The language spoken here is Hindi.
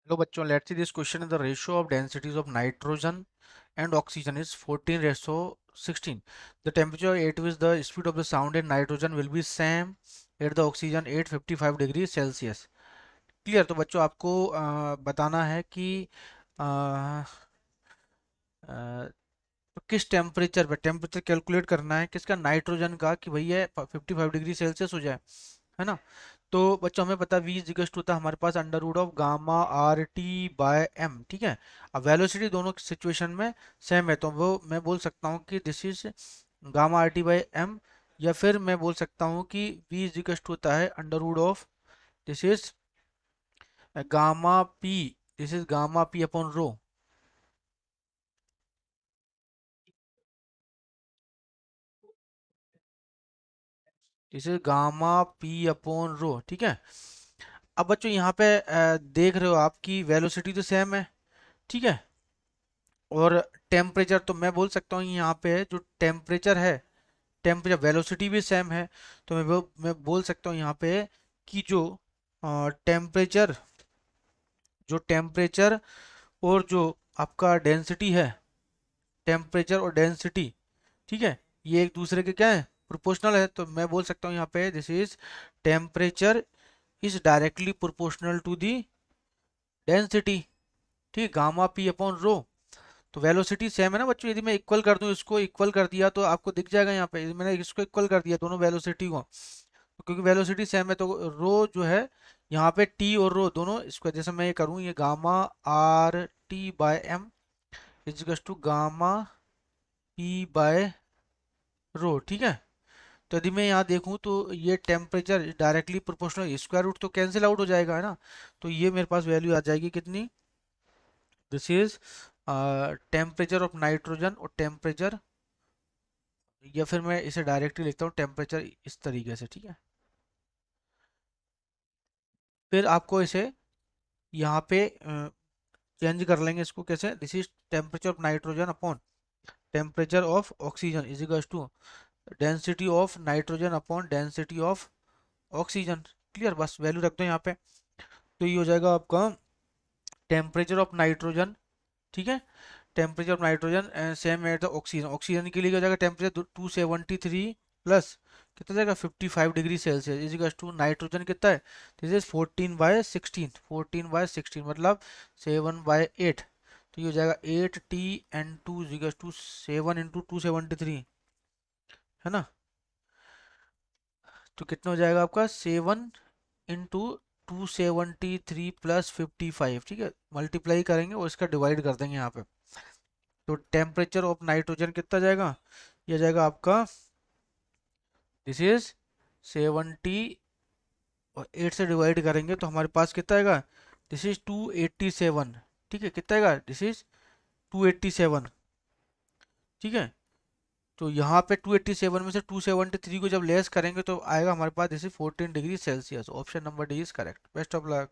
हेलो बच्चों, let's see this question. The ratio of densities of nitrogen and oxygen is 14:16. The temperature at which the speed of the sound in nitrogen will be same at the oxygen 855 degree Celsius. Clear? तो बच्चों आपको बताना है कि अ, तो किस टेम्परेचर पे टेम्परेचर कैलकुलेट करना है किसका, नाइट्रोजन का, कि भैया 55 डिग्री सेल्सियस हो जाए, है ना। तो बच्चों हमें पता v इजिकल्स टू होता है हमारे पास under root of gamma R T by M. ठीक है। अब वेलोसिटी दोनों सिचुएशन में सेम है, तो वो मैं बोल सकता हूँ कि this is gamma R T by M, या फिर मैं बोल सकता हूँ कि v इजिकल्स टू होता है under root of this is gamma P, this is gamma P upon rho. This is gamma P upon rho. ठीक है। अब बच्चों यहाँ पे देख रहे हो आप कि वेलोसिटी तो सेम है, ठीक है, और टेम्परेचर तो मैं बोल सकता हूँ यहाँ पे जो टेम्परेचर है, टेम्परेचर वेलोसिटी भी सेम है, तो मैं बोल सकता हूँ यहाँ पे कि जो टेम्परेचर टेम्परेचर और जो आपका डेंसिटी है, टेम्परेचर और डेंसिटी, ठीक है, ये एक दूसरे के क्या है, प्रोपोर्शनल है। तो मैं बोल सकता हूँ यहाँ पे this is temperature is directly proportional to the density. ठीक, गामा पी अपॉन रो। तो वेलोसिटी सेम है ना बच्चों, यदि मैं इक्वल कर दूं, इसको इक्वल कर दिया तो आपको दिख जाएगा यहाँ पे, मैंने इसको इक्वल कर दिया दोनों वेलोसिटी को, तो क्योंकि वेलोसिटी सेम है तो रो जो है यहाँ पे टी और रो दोनों, इसको जैसे मैं ये करूँ, ये gamma R T by M equals to gamma P by rho. ठीक है। तो यदि मैं यहाँ देखूँ तो ये temperature directly proportional, square root तो कैंसिल आउट हो जाएगा, है ना। तो ये मेरे पास वैल्यू आ जाएगी कितनी, this is temperature of nitrogen और टेम्परेचर, या फिर मैं इसे डायरेक्टली लिखता हूँ टेम्परेचर इस तरीके से। ठीक है। फिर आपको इसे यहाँ पे चेंज कर लेंगे, इसको कैसे, this is temperature of nitrogen upon temperature of oxygen is equal to density of nitrogen upon density of oxygen. Clear? बस वैल्यू रख दो यहाँ पे, तो ये हो जाएगा आपका टेम्परेचर ऑफ नाइट्रोजन। ठीक है। Temperature of nitrogen same at the oxygen, oxygen के लिए क्या हो जाएगा, टेम्परेचर 273 प्लस कितना जाएगा 55 degree Celsius is equal to nitrogen कितना है, दिस इज 14/16, 14/16 मतलब 7/8। तो ये हो जाएगा 8 T N2 is equal to 7 × 273, है ना। तो कितना हो जाएगा आपका 7 × 273 प्लस 55। ठीक है, मल्टीप्लाई करेंगे और इसका डिवाइड कर देंगे यहाँ पे, तो टेम्परेचर ऑफ नाइट्रोजन कितना जाएगा, यह जाएगा आपका दिस इज 70, और 8 से डिवाइड करेंगे तो हमारे पास कितना आएगा, दिस इज 287। ठीक है, कितना आएगा, दिस इज 287। ठीक है। तो यहाँ पे 287 में से 273 को जब लेस करेंगे तो आएगा हमारे पास this is 14 degree Celsius. Option number D is correct. Best of luck.